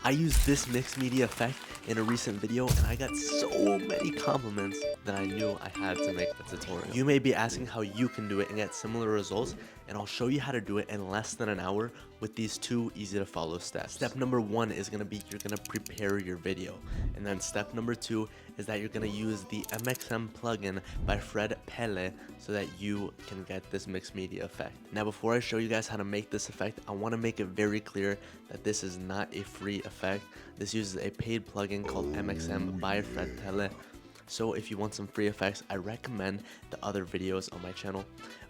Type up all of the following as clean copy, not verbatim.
I used this mixed media effect in a recent video and I got so many compliments that I knew I had to make a tutorial. You may be asking how you can do it and get similar results, and I'll show you how to do it in less than an hour with these 2 easy to follow steps. Step number 1 is gonna be you're gonna prepare your video. And then step number 2 is that you're gonna use the MXM Plugin by Fred Pelle so that you can get this mixed media effect. Now before I show you guys how to make this effect, I wanna make it very clear that this is not a free effect. This uses a paid plugin called MXM by Fred Pelle. So if you want some free effects, I recommend the other videos on my channel.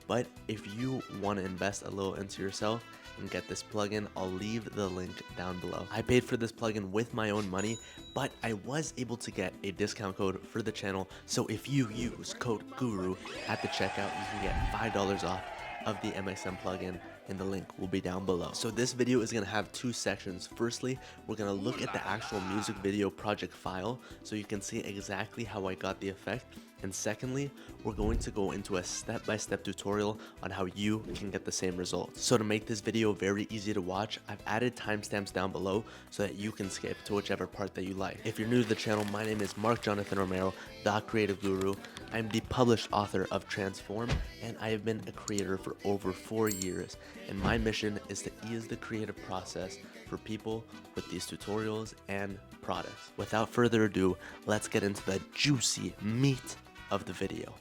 But if you want to invest a little into yourself and get this plugin, I'll leave the link down below. I paid for this plugin with my own money, but I was able to get a discount code for the channel. So if you use code GURU at the checkout, you can get $5 off of the MXM plugin, and the link will be down below. So this video is gonna have 2 sections. Firstly, we're gonna look at the actual music video project file so you can see exactly how I got the effect. And secondly, we're going to go into a step-by-step tutorial on how you can get the same results. So to make this video very easy to watch, I've added timestamps down below so that you can skip to whichever part that you like. If you're new to the channel, my name is Mark Jonathan Romero, the Creative Guru. I'm the published author of Transform, and I have been a creator for over 4 years. And my mission is to ease the creative process for people with these tutorials and products. Without further ado, let's get into the juicy meat of the video.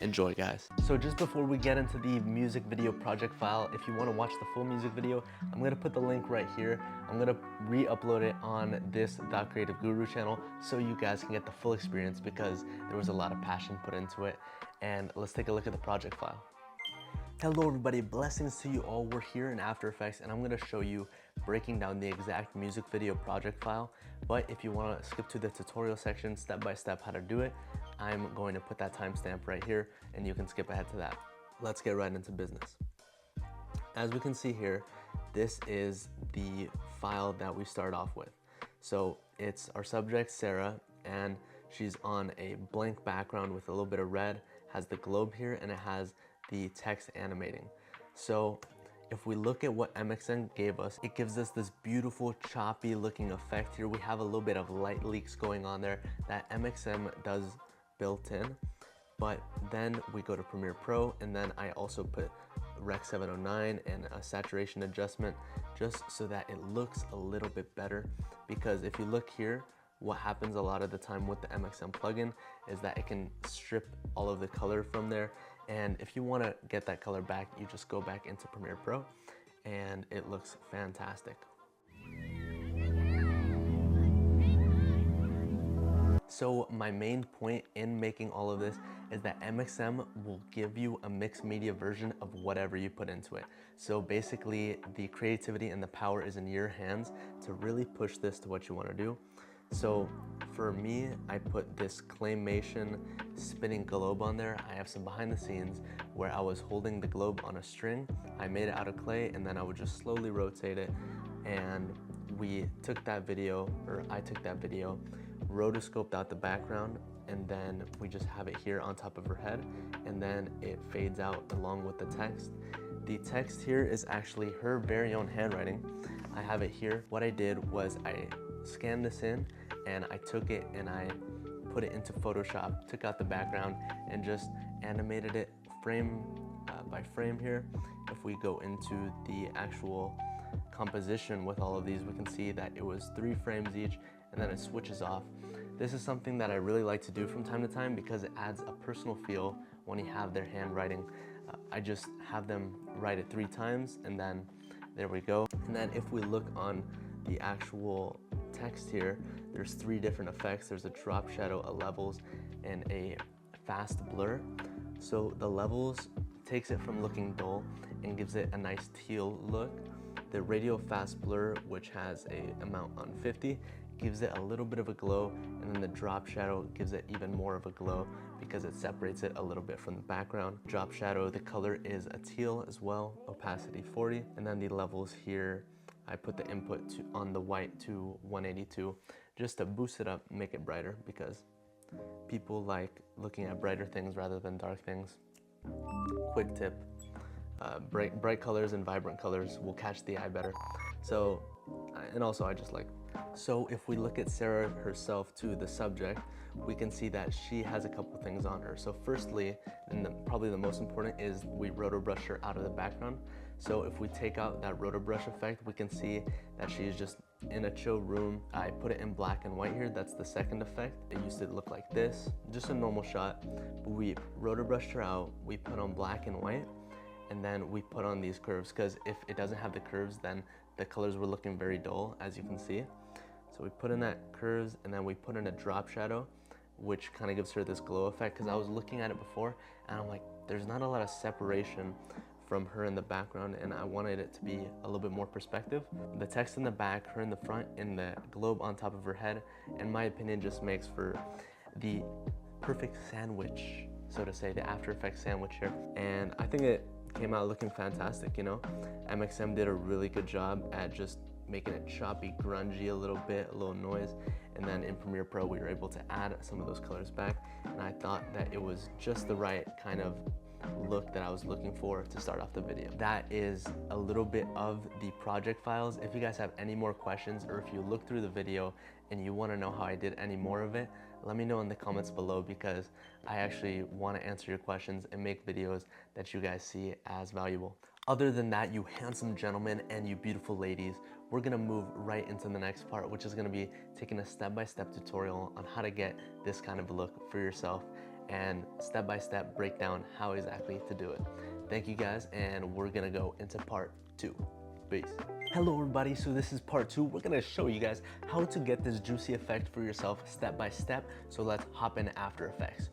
Enjoy, guys. So just before we get into the music video project file, if you want to watch the full music video, I'm going to put the link right here. I'm going to re-upload it on this Creative Guru channel so you guys can get the full experience because there was a lot of passion put into it. And let's take a look at the project file. Hello everybody, blessings to you all. We're here in After Effects and I'm going to show you breaking down the exact music video project file. But if you want to skip to the tutorial section step by step how to do it, I'm going to put that timestamp right here and you can skip ahead to that. Let's get right into business. As we can see here, this is the file that we start off with. So it's our subject Sarah, and she's on a blank background with a little bit of red, has the globe here, and it has the text animating. So if we look at what MXM gave us, it gives us this beautiful choppy looking effect here. We have a little bit of light leaks going on there that MXM does built in, but then we go to Premiere Pro, and then I also put Rec 709 and a saturation adjustment just so that it looks a little bit better. Because if you look here, what happens a lot of the time with the MXM plugin is that it can strip all of the color from there. And if you want to get that color back, you just go back into Premiere Pro and it looks fantastic. So my main point in making all of this is that MXM will give you a mixed media version of whatever you put into it. So basically the creativity and the power is in your hands to really push this to what you want to do. So for me, I put this Claymation spinning globe on there. I have some behind the scenes where I was holding the globe on a string. I made it out of clay and then I would just slowly rotate it. And we took that video, or I took that video, RotoScoped out the background, and then we just have it here on top of her head, and then it fades out along with the text. The text here is actually her very own handwriting. I have it here. What I did was I scanned this in and I took it and I put it into Photoshop, took out the background and just animated it frame by frame here. If we go into the actual composition with all of these, we can see that it was 3 frames each and then it switches off. This is something that I really like to do from time to time because it adds a personal feel when you have their handwriting. I just have them write it 3 times and then there we go. And then if we look on the actual text here, there's 3 different effects. There's a drop shadow, a levels, and a fast blur. So the levels takes it from looking dull and gives it a nice teal look. The radial fast blur, which has a amount on 50, gives it a little bit of a glow, and then the drop shadow gives it even more of a glow because it separates it a little bit from the background. Drop shadow, the color is a teal as well, opacity 40, and then the levels here, I put the input on the white to 182 just to boost it up, make it brighter, because people like looking at brighter things rather than dark things. Quick tip, bright colors and vibrant colors will catch the eye better. So, and also I just like So if we look at Sarah herself to the subject, we can see that she has a couple things on her. So firstly, and probably the most important, is we roto brush her out of the background. So if we take out that roto brush effect, we can see that she's just in a chill room. I put it in black and white here. That's the second effect. It used to look like this, just a normal shot. But we roto brushed her out, we put on black and white, and then we put on these curves, because if it doesn't have the curves, then the colors were looking very dull, as you can see. So we put in that curves, and then we put in a drop shadow, which kind of gives her this glow effect, because I was looking at it before and I'm like, there's not a lot of separation from her in the background, and I wanted it to be a little bit more perspective. The text in the back, her in the front, and the globe on top of her head, in my opinion, just makes for the perfect sandwich, so to say, the After Effects sandwich here. And I think it came out looking fantastic, you know? MXM did a really good job at just making it choppy, grungy a little bit, a little noise. And then in Premiere Pro, we were able to add some of those colors back. And I thought that it was just the right kind of look that I was looking for to start off the video. That is a little bit of the project files. If you guys have any more questions, or if you look through the video and you want to know how I did any more of it, let me know in the comments below, because I actually want to answer your questions and make videos that you guys see as valuable. Other than that, you handsome gentlemen and you beautiful ladies, we're gonna move right into the next part, which is gonna be taking a step-by-step tutorial on how to get this kind of look for yourself, and step-by-step break down how exactly to do it. Thank you guys, and we're gonna go into part 2. Peace. Hello everybody, so this is part 2. We're gonna show you guys how to get this juicy effect for yourself step by step. So let's hop into After Effects.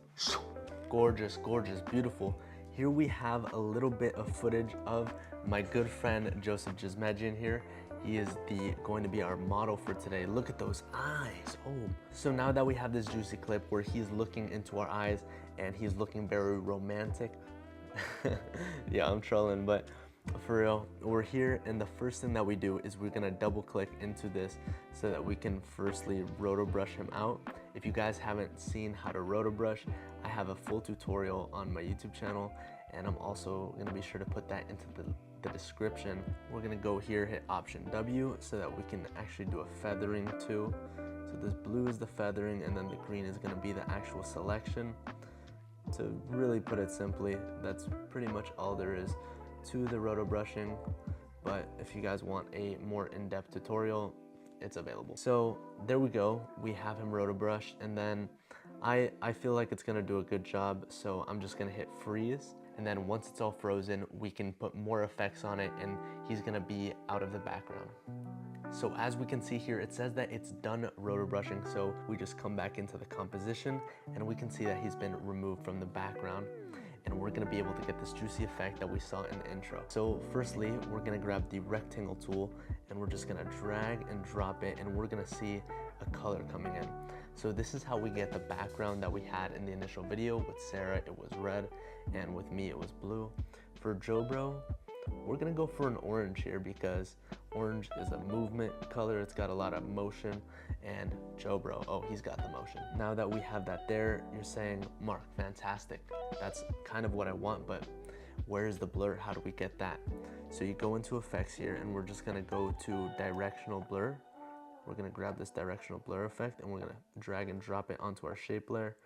Gorgeous, gorgeous, beautiful. Here we have a little bit of footage of my good friend Joseph Gismedjian here. He is going to be our model for today. Look at those eyes. Oh. So now that we have this juicy clip where he's looking into our eyes and he's looking very romantic. Yeah, I'm trolling, but for real, we're here, and the first thing that we do is we're gonna double click into this so that we can firstly roto brush him out. If you guys haven't seen how to roto brush, I have a full tutorial on my YouTube channel, and I'm also gonna be sure to put that into the description. We're gonna go here, hit Option W, so that we can actually do a feathering too. So this blue is the feathering, and then the green is gonna be the actual selection. To really put it simply, that's pretty much all there is to the roto brushing, but if you guys want a more in-depth tutorial, it's available. So there we go, we have him roto brushed, and then I feel like it's gonna do a good job, so I'm just gonna hit freeze, and then once it's all frozen, we can put more effects on it, and he's gonna be out of the background. So as we can see here, it says that it's done roto brushing, so we just come back into the composition, and we can see that he's been removed from the background, and we're gonna be able to get this juicy effect that we saw in the intro. So firstly, we're gonna grab the rectangle tool, and we're just gonna drag and drop it, and we're gonna see a color coming in. So this is how we get the background that we had in the initial video. With Sarah, it was red, and with me, it was blue. For Joe Bro, we're gonna go for an orange here, because orange is a movement color, it's got a lot of motion, and Joe Bro, oh, he's got the motion. Now that we have that there, you're saying, Mark, fantastic. That's kind of what I want, but where's the blur? How do we get that? So you go into effects here, and we're just gonna go to directional blur. We're gonna grab this directional blur effect, and we're gonna drag and drop it onto our shape layer.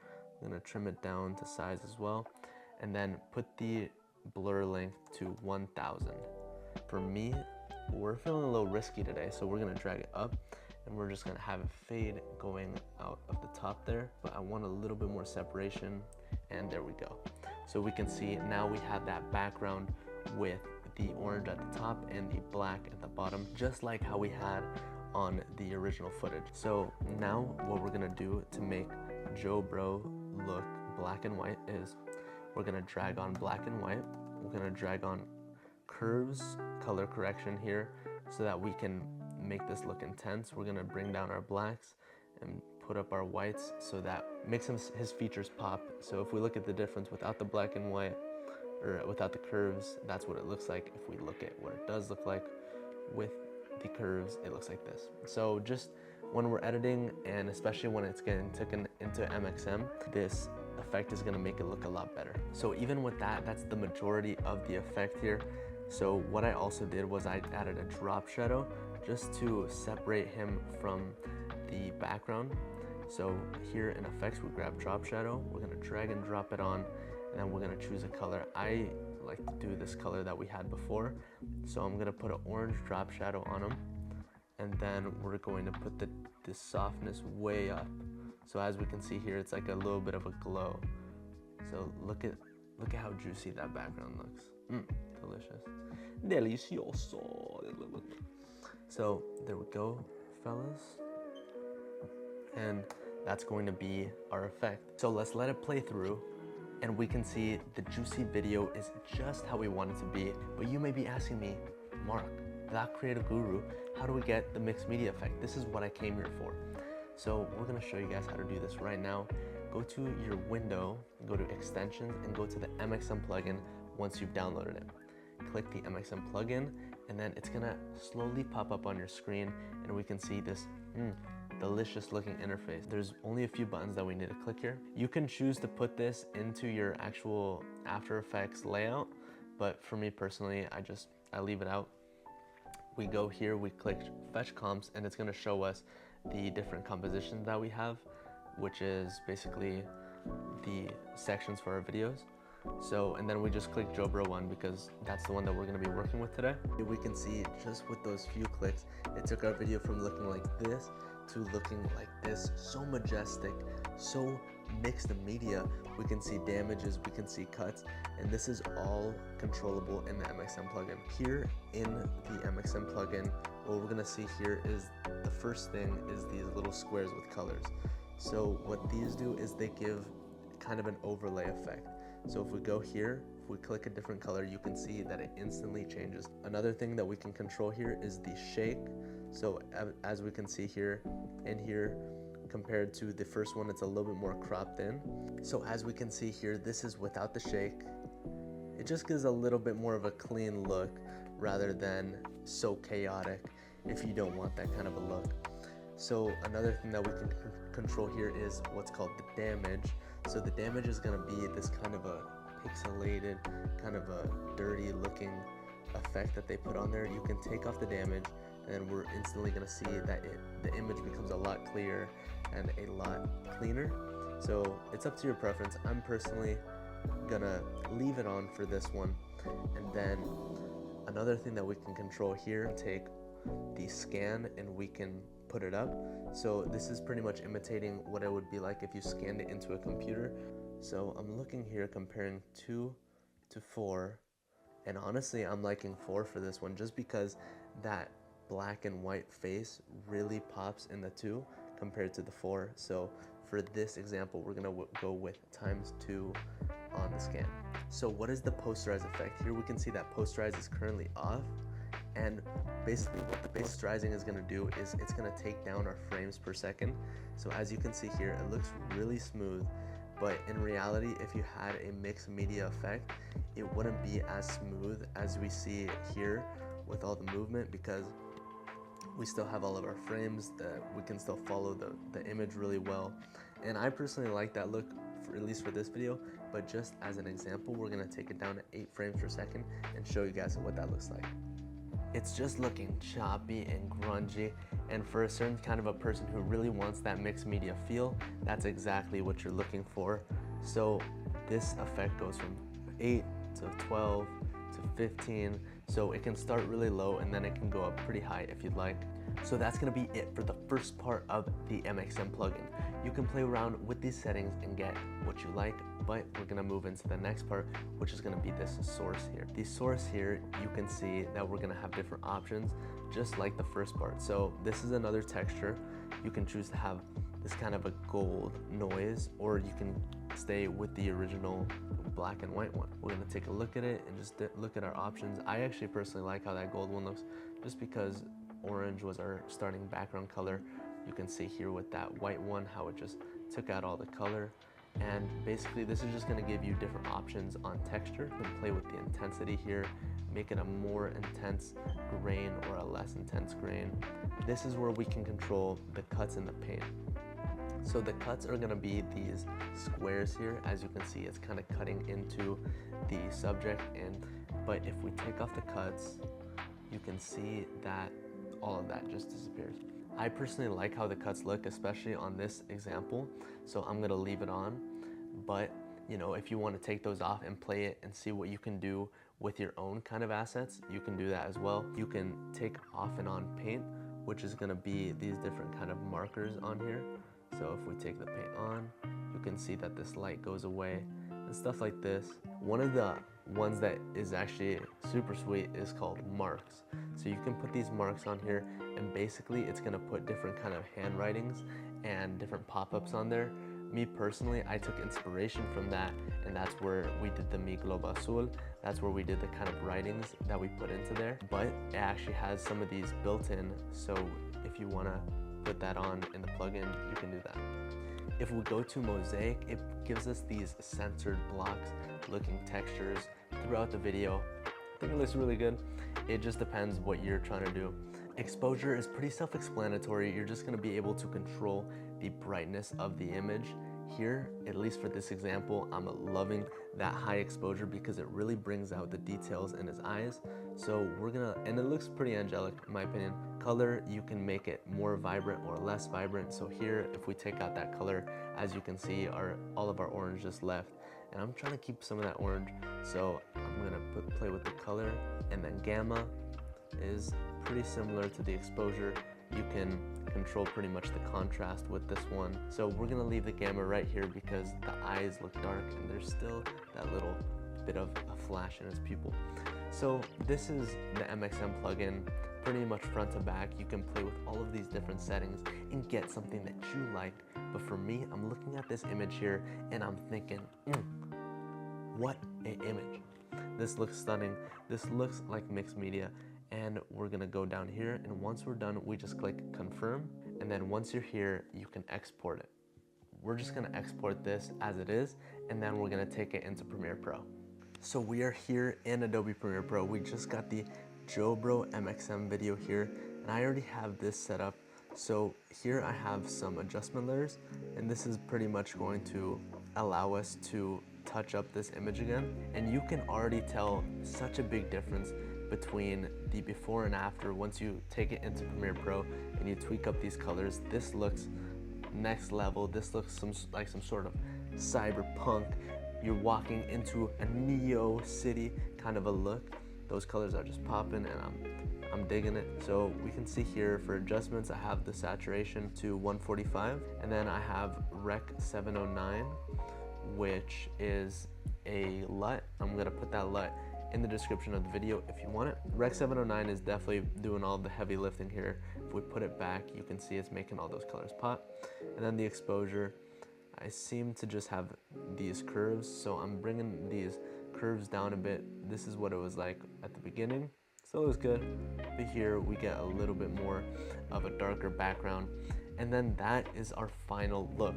I'm gonna trim it down to size as well, and then put the blur length to 1000. For me, we're feeling a little risky today, so we're gonna drag it up, and we're just gonna have it fade going out of the top there, but I want a little bit more separation, and there we go. So we can see now we have that background with the orange at the top and the black at the bottom, just like how we had on the original footage. So now what we're gonna do to make Joe Bro look black and white is we're gonna drag on black and white. We're gonna drag on curves, color correction here, so that we can make this look intense. We're gonna bring down our blacks and put up our whites, so that makes his features pop. So if we look at the difference without the black and white, or without the curves, that's what it looks like. If we look at what it does look like with the curves, it looks like this. So just when we're editing, and especially when it's getting taken into MXM, this effect is gonna make it look a lot better. So even with that, that's the majority of the effect here. So what I also did was I added a drop shadow just to separate him from the background. So here in effects, we grab drop shadow, we're gonna drag and drop it on, and then we're gonna choose a color. I like to do this color that we had before. So I'm gonna put an orange drop shadow on him, and then we're going to put the softness way up. So as we can see here, it's like a little bit of a glow. So look at how juicy that background looks. Delicious. Delicioso. So there we go, fellas. And that's going to be our effect. So let's let it play through, and we can see the juicy video is just how we want it to be. But you may be asking me, Mark, that creative guru, how do we get the mixed media effect? This is what I came here for. So we're gonna show you guys how to do this right now. Go to your window, go to extensions, and go to the MXM plugin once you've downloaded it. Click the MXM plugin, and then it's gonna slowly pop up on your screen, and we can see this delicious looking interface. There's only a few buttons that we need to click here. You can choose to put this into your actual After Effects layout, but for me personally, I leave it out. We go here, we click fetch comps, and it's gonna show us the different compositions that we have, which is basically the sections for our videos. So, and then we just click Jobra 1 because that's the one that we're gonna be working with today. We can see just with those few clicks, it took our video from looking like this to looking like this. So majestic, so mixed media. We can see damages, we can see cuts, and this is all controllable in the MXM plugin. Here in the MXM plugin, what we're gonna see here is the first thing is these little squares with colors. So what these do is they give kind of an overlay effect. So if we go here, if we click a different color, you can see that it instantly changes. Another thing that we can control here is the shake. So as we can see here and here, compared to the first one, it's a little bit more cropped in. So as we can see here, this is without the shake. It just gives a little bit more of a clean look rather than so chaotic if you don't want that kind of a look. So another thing that we can control here is what's called the damage. So the damage is gonna be this kind of a pixelated, kind of a dirty looking effect that they put on there. You can take off the damage, and we're instantly gonna see that the image becomes a lot clearer and a lot cleaner. So it's up to your preference. I'm personally gonna leave it on for this one. And then another thing that we can control here, take the scan and we can put it up. So this is pretty much imitating what it would be like if you scanned it into a computer. So I'm looking here comparing 2 to 4, and honestly I'm liking 4 for this one just because that black and white face really pops in the 2 compared to the 4. So for this example, we're gonna go with ×2 on the scan. So what is the posterize effect? Here we can see that posterize is currently off, and basically what the posterizing is gonna do is it's gonna take down our frames per second. So as you can see here, it looks really smooth, but in reality, if you had a mixed media effect, it wouldn't be as smooth as we see here with all the movement, because we still have all of our frames, that we can still follow the image really well. And I personally like that look, at least for this video, but just as an example, we're gonna take it down to 8 frames per second and show you guys what that looks like. It's just looking choppy and grungy, and for a certain kind of a person who really wants that mixed media feel, that's exactly what you're looking for. So this effect goes from 8 to 12 to 15, so it can start really low and then it can go up pretty high if you'd like. So that's gonna be it for the first part of the MXM plugin. You can play around with these settings and get what you like, but we're gonna move into the next part, which is gonna be this source here. The source here, you can see that we're gonna have different options, just like the first part. So this is another texture. You can choose to have this kind of a gold noise, or you can stay with the original black and white one. We're gonna take a look at it and just look at our options. I actually personally like how that gold one looks, just because orange was our starting background color. You can see here with that white one how it just took out all the color. And basically this is just gonna give you different options on texture. You can play with the intensity here, make it a more intense grain or a less intense grain. This is where we can control the cuts in the paint. So the cuts are gonna be these squares here. As you can see, it's kind of cutting into the subject, but if we take off the cuts, you can see that all of that just disappears. I personally like how the cuts look, especially on this example, so I'm gonna leave it on. But you know, if you want to take those off and play it and see what you can do with your own kind of assets, you can do that as well. You can take off and on paint, which is gonna be these different kind of markers on here. So if we take the paint on, you can see that this light goes away and stuff like this. One of the ones that is actually super sweet is called marks. So you can put these marks on here, and basically it's gonna put different kind of handwritings and different pop-ups on there. Me personally, I took inspiration from that, and that's where we did the Mi Globe Azul. That's where we did the kind of writings that we put into there. But it actually has some of these built in, so if you wanna put that on in the plugin, you can do that. If we go to mosaic, it gives us these centered blocks looking textures throughout the video. I think it looks really good. It just depends what you're trying to do. Exposure is pretty self-explanatory. You're just gonna be able to control the brightness of the image. Here, at least for this example, I'm loving that high exposure because it really brings out the details in his eyes. So and it looks pretty angelic in my opinion. Color, you can make it more vibrant or less vibrant. So here, if we take out that color, as you can see, all of our orange just left. And I'm trying to keep some of that orange. So I'm gonna play with the color, and then gamma is pretty similar to the exposure. You can control pretty much the contrast with this one. So we're gonna leave the gamma right here because the eyes look dark and there's still that little bit of a flash in his pupil. So this is the MXM plugin, pretty much front to back. You can play with all of these different settings and get something that you like. But for me, I'm looking at this image here and I'm thinking, what an image. This looks stunning. This looks like mixed media. And we're gonna go down here, and once we're done, we just click confirm, and then once you're here, you can export it. We're just gonna export this as it is, and then we're gonna take it into Premiere Pro. So we are here in Adobe Premiere Pro. We just got the Joe Bro MXM video here, and I already have this set up. So here I have some adjustment layers, and this is pretty much going to allow us to touch up this image again. And you can already tell such a big difference between the before and after. Once you take it into Premiere Pro and you tweak up these colors, this looks next level. This looks like some sort of cyberpunk. You're walking into a Neo city kind of a look. Those colors are just popping, and I'm digging it. So we can see here for adjustments, I have the saturation to 145, and then I have Rec 709, which is a LUT. I'm gonna put that LUT in the description of the video if you want it. Rec 709 is definitely doing all the heavy lifting here. If we put it back, you can see it's making all those colors pop. And then the exposure, I seem to just have these curves, so I'm bringing these curves down a bit. This is what it was like at the beginning. Still looks good, but here we get a little bit more of a darker background. And then that is our final look.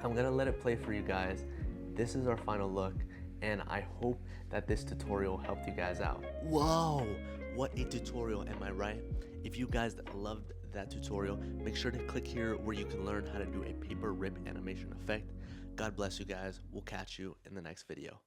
I'm gonna let it play for you guys. This is our final look, and I hope that this tutorial helped you guys out. Whoa, what a tutorial, am I right? If you guys loved that tutorial, make sure to click here where you can learn how to do a paper rip animation effect. God bless you guys. We'll catch you in the next video.